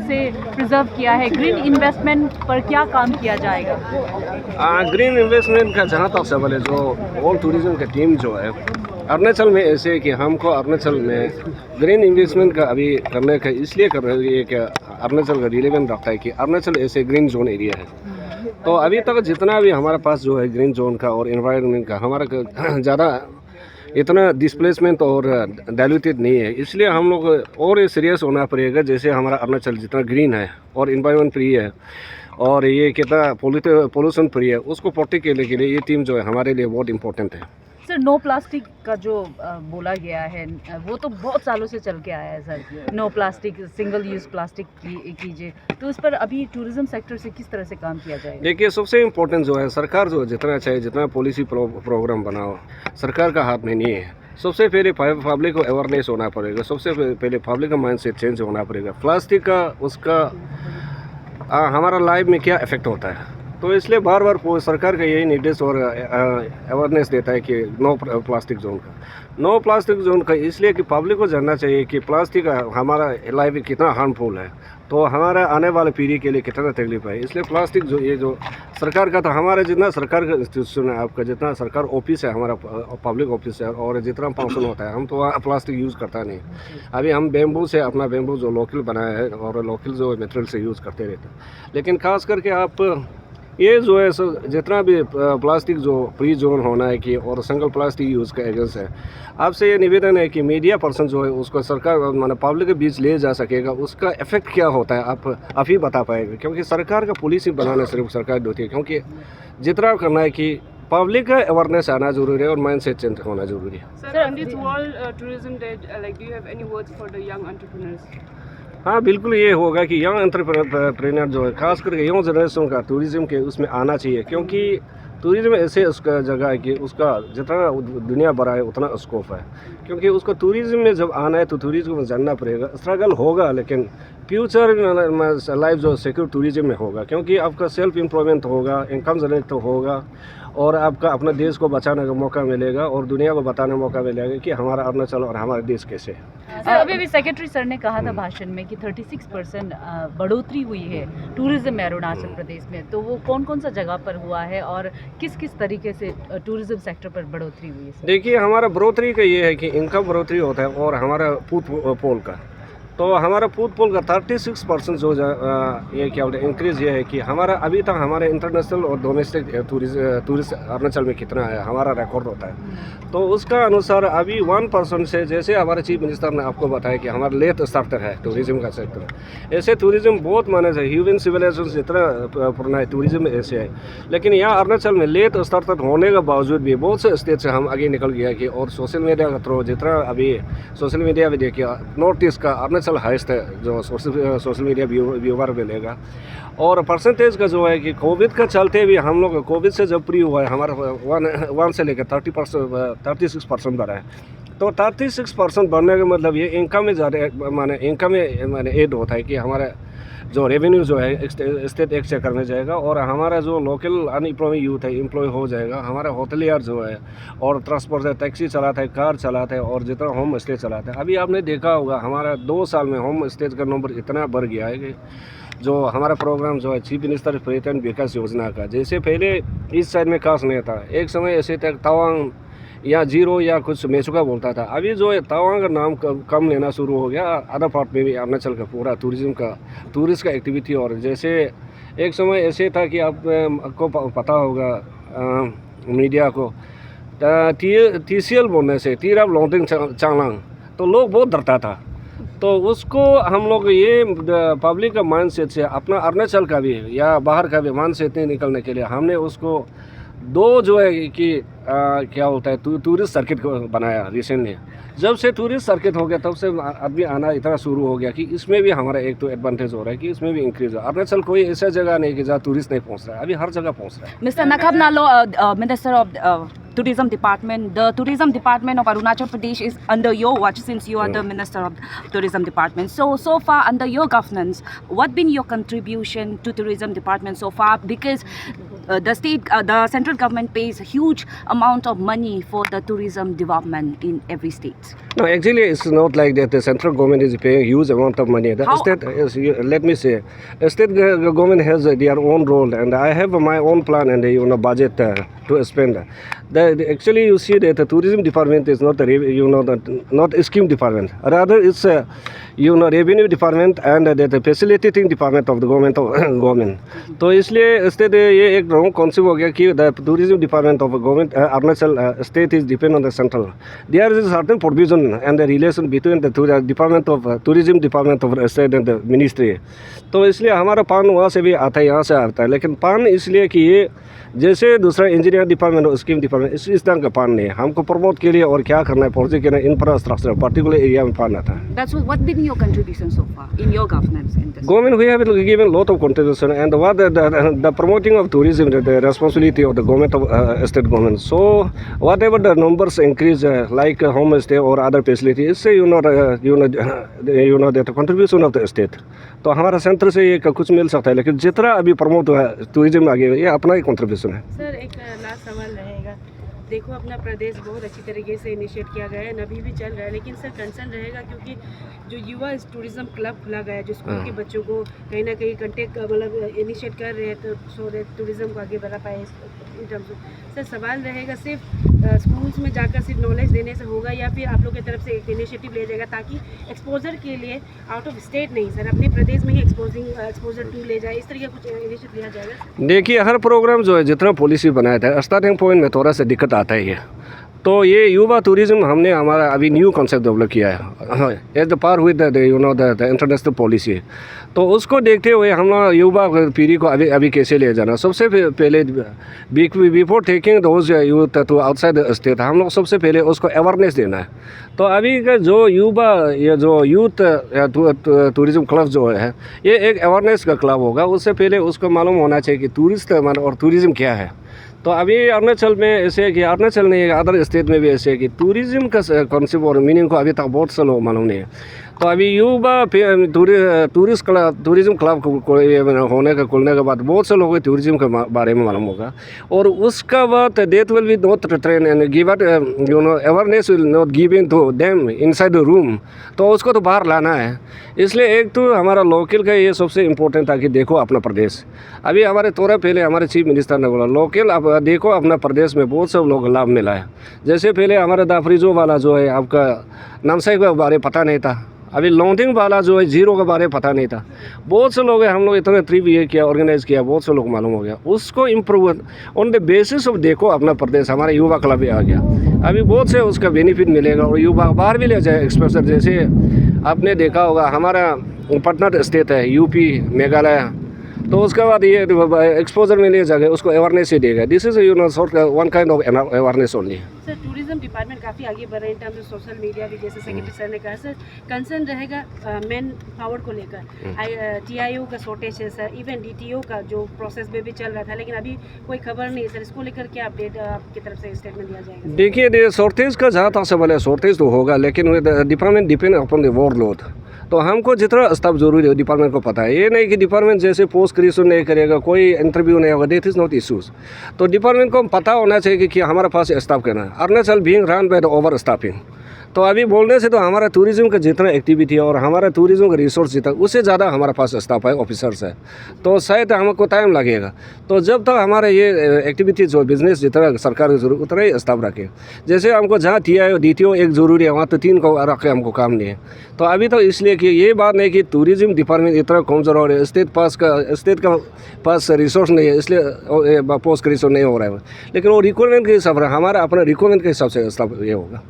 से प्रिजर्व किया है, ग्रीन इन्वेस्टमेंट पर क्या काम किया जाएगा? ग्रीन इन्वेस्टमेंट का जहाँ तक सवाल है, जो वर्ल्ड टूरिज्म का टीम जो है अरुणाचल में, ऐसे है कि हमको अरुणाचल में ग्रीन इन्वेस्टमेंट का अभी करने का इसलिए कर रहे हैं कि अरुणाचल का रिलेवेंट रखता है कि अरुणाचल ऐसे ग्रीन जोन एरिया है। तो अभी तक जितना भी हमारे पास जो है ग्रीन जोन का और एनवायरनमेंट का हमारा ज़्यादा इतना डिस्प्लेसमेंट और डाइल्यूटेड नहीं है, इसलिए हम लोग और सीरियस होना पड़ेगा। जैसे हमारा अरुणाचल जितना ग्रीन है और इन्वायरमेंट फ्री है और ये कितना पोल्यूशन फ्री है, उसको प्रोटेक्ट करने के लिए ये टीम जो है हमारे लिए बहुत इंपॉर्टेंट है। सर, नो प्लास्टिक का जो बोला गया है वो तो बहुत सालों से चल के आया है sir. No plastic, single use plastic कीजिए, तो उस पर अभी टूरिज्म सेक्टर से किस तरह से काम किया जाएगा? देखिए, सबसे इम्पोर्टेंट जो है सरकार जो जितना चाहे जितना पॉलिसी प्रोग्राम बनाओ, सरकार का हाथ में नहीं है। सबसे पहले पब्लिक को अवेयरनेस होना पड़ेगा, सबसे पहले पब्लिक का माइंड सेट चेंज होना पड़ेगा। प्लास्टिक का उसका हमारा लाइफ में क्या इफेक्ट होता है, तो इसलिए बार बार सरकार का यही निर्देश और अवेयरनेस देता है कि नो प्लास्टिक जोन का इसलिए कि पब्लिक को जानना चाहिए कि प्लास्टिक हमारा लाइफ में कितना हार्मफुल है, तो हमारा आने वाले पीढ़ी के लिए कितना तकलीफ है। इसलिए प्लास्टिक जो ये जो सरकार का, तो हमारा जितना सरकार का इंस्टीट्यूशन है, आपका जितना सरकार ऑफिस है, हमारा पब्लिक ऑफिस है, और जितना फंक्शन होता है, हम तो वहाँ प्लास्टिक यूज़ करता नहीं। अभी हम बेम्बू से अपना बेम्बू जो लोकल बनाया है और लोकल जो मटेरियल से यूज़ करते रहते हैं। लेकिन खास करके आप ये जो है जितना भी प्लास्टिक जो फ्री जोन होना है कि और सिंगल प्लास्टिक यूज़ का एजेंस है, आपसे ये निवेदन है कि मीडिया पर्सन जो है उसको सरकार माने पब्लिक के बीच ले जा सकेगा, उसका इफेक्ट क्या होता है आप ही बता पाएंगे। क्योंकि सरकार का पॉलिसी बनाना सिर्फ सरकार होती है, क्योंकि जितना करना है कि पब्लिक का अवेयरनेस आना जरूरी है और माइंड सेट चेंज होना जरूरी है। Sir, on this World Tourism Day, do you have any words for the young entrepreneurs? हाँ, बिल्कुल ये होगा कि यंग एंटरप्रेन्योर जो है, खास करके यंग जनरेशन का टूरिज़्म के उसमें आना चाहिए। क्योंकि टूरिज़्म ऐसे उसका जगह है कि उसका जितना दुनिया बड़ा है उतना स्कोप है। क्योंकि उसको टूरिज़्म में जब आना है तो टूरिज़्म में जानना पड़ेगा, स्ट्रगल होगा, लेकिन फ्यूचर लाइफ जो सिक्योर टूरिज़्म में होगा। क्योंकि आपका सेल्फ एम्प्लॉयमेंट होगा, इनकम जनरेट होगा, और आपका अपना देश को बचाने का मौका मिलेगा और दुनिया को बताने का मौका मिलेगा कि हमारा अरुणाचल और हमारा देश कैसे है। सर, अभी भी सेक्रेटरी सर ने कहा था भाषण में कि 36% बढ़ोतरी हुई है टूरिज्म में अरुणाचल प्रदेश में, तो वो कौन कौन सा जगह पर हुआ है और किस किस तरीके से टूरिज्म सेक्टर पर बढ़ोतरी हुई है? देखिए, हमारा बढ़ोतरी का ये है कि इनकम बढ़ोतरी होता है और हमारा फूड पोल का, तो हमारा फूड पोल का 36% जो ये क्या बोलते हैं इंक्रीज़ ये है कि हमारा अभी तक हमारे इंटरनेशनल और डोमेस्टिक टूरिस्ट अरुणाचल में कितना है हमारा रिकॉर्ड होता है। तो उसका अनुसार अभी 1% से, जैसे हमारे चीफ मिनिस्टर ने आपको बताया कि हमारा लेट स्टार्टर है टूरिज़्म का सेक्टर, ऐसे टूरिज़्म बहुत माने से ह्यूमन सिविलाइजेशन जितना पुराना है टूरिज़्म ऐसे है। लेकिन यहाँ अरुणाचल में लेट स्टार्टर होने के बावजूद भी बहुत से स्टेट से हम आगे निकल गया कि, और सोशल मीडिया का थ्रू जितना अभी सोशल मीडिया में देखिए, नॉर्थ ईस्ट का अरुणाचल हाईएस्ट है जो सोशल मीडिया व्यूवर मिलेगा। और परसेंटेज का जो है कि कोविड का चलते भी हम लोग कोविड से जब फ्री हुआ है, हमारा 1 से लेकर 36% बढ़ा है। तो 36% बढ़ने का मतलब ये इनकम में ज़्यादा माने एड होता है कि हमारा जो रेवेन्यू जो है स्टेट एक चेक करने जाएगा और हमारा जो लोकल अनएम्प्लॉय यूथ है एम्प्लॉय हो जाएगा। हमारा होटलियर जो है और ट्रांसपोर्ट है, टैक्सी चलाता है, कार चलाता है और जितना होम स्टे चलाता है। अभी आपने देखा होगा हमारा 2 साल में होम स्टे का नंबर इतना बढ़ गया है कि जो हमारा प्रोग्राम जो है चीफ मिनिस्टर पर्यटन विकास योजना का, जैसे पहले इस साइड में खास नहीं था, एक समय ऐसे तक तवांग या जीरो या कुछ मेचुका बोलता था, अभी जो है तवांग का नाम कम लेना शुरू हो गया। अदर पार्ट में भी अरुणाचल का पूरा टूरिस्ट का एक्टिविटी, और जैसे एक समय ऐसे था कि आपको पता होगा मीडिया को TCL बोलने से तीराब लोंगटिंग चांगलांग, तो लोग बहुत डरता था। तो उसको हम लोग ये पब्लिक का माइंड सेट से अपना अरुणाचल का भी या बाहर का भी माइंड सेट नहीं निकलने के लिए हमने उसको 2 जो है कि क्या होता है टूरिस्ट सर्किट को बनाया रिसेंटली। जब से टूरिस्ट सर्किट हो गया तब से आदमी आना इतना शुरू हो गया कि इसमें भी हमारा एक तो एडवांटेज हो रहा है कि इसमें भी इंक्रीज हो। अरुणाचल कोई ऐसा जगह नहीं कि जहाँ टूरिस्ट नहीं पहुँच रहा है, अभी हर जगह पहुँच रहा है। Mr. Nakab Nalo, Minister of Tourism Department, the Tourism Department of Arunachal Pradesh is under your watch since you are the Minister of Tourism Department. So far under your governance, what been your contribution to Tourism Department so far? Because the central government pays a huge amount of money for the tourism development in every state? No, actually, it's not like that. The central government is paying huge amount of money. The How- state is, let me say, state government has their own role, and I have my own plan and budget to spend. Actually, you see that the tourism department is not not a scheme department. Rather, it's revenue department and the facilitating department of the government. तो इसलिए state ये एक wrong concept हो गया कि the tourism department of government Arunachal state is depend on the central. There is certain provision and the relation between the department of tourism department of state and the ministry. तो इसलिए हमारा पान वहाँ से भी आता है, यहाँ से आता है. लेकिन पान इसलिए कि ये जैसे दूसरा इंजीनियर डिपार्टमेंट और स्कीम डिपार्टमेंट इस तरह का पान नहीं है. हमको प्रमोट के लिए और क्या करना है प्रोजेक्ट के लिए इंफ्रास्ट्रक्चर पर्टिकुलर एरिया में पान आता है. That's what been your contribution so far in your governance in this? Government, we have given lot of contribution, and what the promoting of tourism, the responsibility of the government of state government. So whatever the numbers increase, like homestay or other facilities, the contribution of the state. तो हमारा centre से ये कुछ मिल सकता है, लेकिन जितना अभी प्रमोट हुआ है टूरिज्म आगे ये अपना ही कंट्रीब्यूशन है. सर एक लास्ट सवाल रहेगा. देखो अपना प्रदेश बहुत अच्छी तरीके से इनिशिएट किया गया है, अभी भी चल रहा है, लेकिन सर कंसर्न रहेगा क्योंकि जो युवा टूरिज्म क्लब खुला गया है जो स्कूल के बच्चों को कहीं ना कहीं कंटेक्ट मतलब इनिशिएट कर रहे हैं तो सो टूरिज्म को आगे बढ़ा पाए इन टर्म्स ऑफ. सर सवाल रहेगा सिर्फ स्कूल्स में जाकर सिर्फ नॉलेज देने से होगा या फिर आप लोग की तरफ से एक इनिशिएटिव लिया जाएगा ताकि एक्सपोजर के लिए आउट ऑफ स्टेट नहीं सर अपने प्रदेश में ही एक्सपोजर टू ले जाए, इस तरह का कुछ इनिशिएटिव लिया जाएगा? देखिए हर प्रोग्राम जो है जितना पॉलिसी बनाया था स्टार्टिंग पॉइंट में थोड़ा सा दिक्कत आता ही है. तो ये युवा टूरिज्म हमने हमारा अभी न्यू कॉन्सेप्ट डेवलप किया है as the par with the international policy. तो उसको देखते हुए हम लोग युवा पीढ़ी को अभी कैसे ले जाना. सबसे पहले before taking those youth to outside the state हम लोग सबसे पहले उसको अवेयरनेस देना है. तो अभी का जो युवा ये जो यूथ टूरिज्म क्लब जो है ये एक अवेयरनेस का क्लब होगा. उससे पहले उसको मालूम होना चाहिए कि टूरिस्ट और टूरिज्म क्या है. तो अभी अरुणाचल में ऐसे है कि अरुणाचल नहीं अदर स्टेट में भी ऐसे है कि टूरिज्म का कॉन्सेप्ट और मीनिंग को अभी तक बहुत से लोग मालूम नहीं है. तो अभी युवा टूरिज्म क्लब होने का खुलने के बाद बहुत से लोगों को टूरिज्म के बारे में मालूम होगा और उसका बाद that will be not train and give it awareness will not giving to them inside the room. तो उसको तो बाहर लाना है. इसलिए एक तो हमारा लोकल का ये सबसे इम्पोर्टेंट था कि देखो अपना प्रदेश. अभी हमारे थोड़ा पहले हमारे चीफ मिनिस्टर ने बोला लोकल आप देखो अपना प्रदेश में बहुत सब लोग लाभ मिला है. जैसे पहले हमारा दाफरीजो वाला जो है आपका नामसाई के बारे पता नहीं था. अभी लॉन्डिंग वाला जो है जीरो के बारे में पता नहीं था. बहुत से लोग हैं हम लोग इतने ट्रिप ये किया ऑर्गेनाइज किया बहुत से लोग मालूम हो गया. उसको improve on the basis of देखो अपना प्रदेश हमारा युवा क्लब भी आ गया. अभी बहुत से उसका बेनिफिट मिलेगा और युवा बाहर भी ले जाए एक्सपोजर. जैसे आपने देखा होगा हमारा पटना स्टेट है यूपी मेघालय. तो उसके बाद ये एक्सपोजर में ले जाएगा उसको अवेयरनेस ही देगा. This is one kind of awareness only. Sir tourism department काफ़ी आगे बढ़ रहे हैं in terms of social media भी जैसे सेक्रेटरी सर ने कहा. सर कंसर्न रहेगा मैन पावर को लेकर. TIO का शॉर्टेज है सर, इवन DTO का जो प्रोसेस में भी चल रहा था लेकिन अभी कोई खबर नहीं है सर. इसको लेकर क्या अपडेट आपकी तरफ से स्टेटमेंट दिया जाएगा? देखिए शॉर्टेज का जहाँ तक सवाल है शॉर्टेज तो होगा लेकिन department depend upon the workload. तो हमको जितना स्टाफ जरूरी है डिपार्टमेंट को पता है. ये नहीं कि डिपार्टमेंट जैसे पोस्ट क्रिएशन नहीं करेगा कोई इंटरव्यू नहीं होगा. That is not issues. तो डिपार्टमेंट को पता होना चाहिए कि हमारे पास स्टाफ करना है. Arunachal being run by the over staffing. तो अभी बोलने से तो हमारा टूरिज्म का जितना एक्टिविटी है और हमारा टूरिज्म का रिसोर्स जितना उससे ज़्यादा हमारे पास स्टाफ है ऑफिसर्स है. तो शायद हमको टाइम लगेगा. तो जब तक हमारा ये एक्टिविटी जो बिजनेस जितना सरकार की जरूरत उतना ही स्टाफ रखे. जैसे हमको जहाँ TIO DTO एक ज़रूरी है वहाँ तो 3 को रख के हमको काम नहीं है. तो अभी तो इसलिए कि ये बात नहीं कि टूरिज्म डिपार्टमेंट इतना कमज़ोर हो रहा है. स्टेट का पास रिसोर्स नहीं है इसलिए पोस्ट क्रिएशन नहीं हो रहा है. लेकिन वो रिक्वायरमेंट के हिसाब से हमारा अपना रिक्वायरमेंट के हिसाब से स्टाफ ये होगा.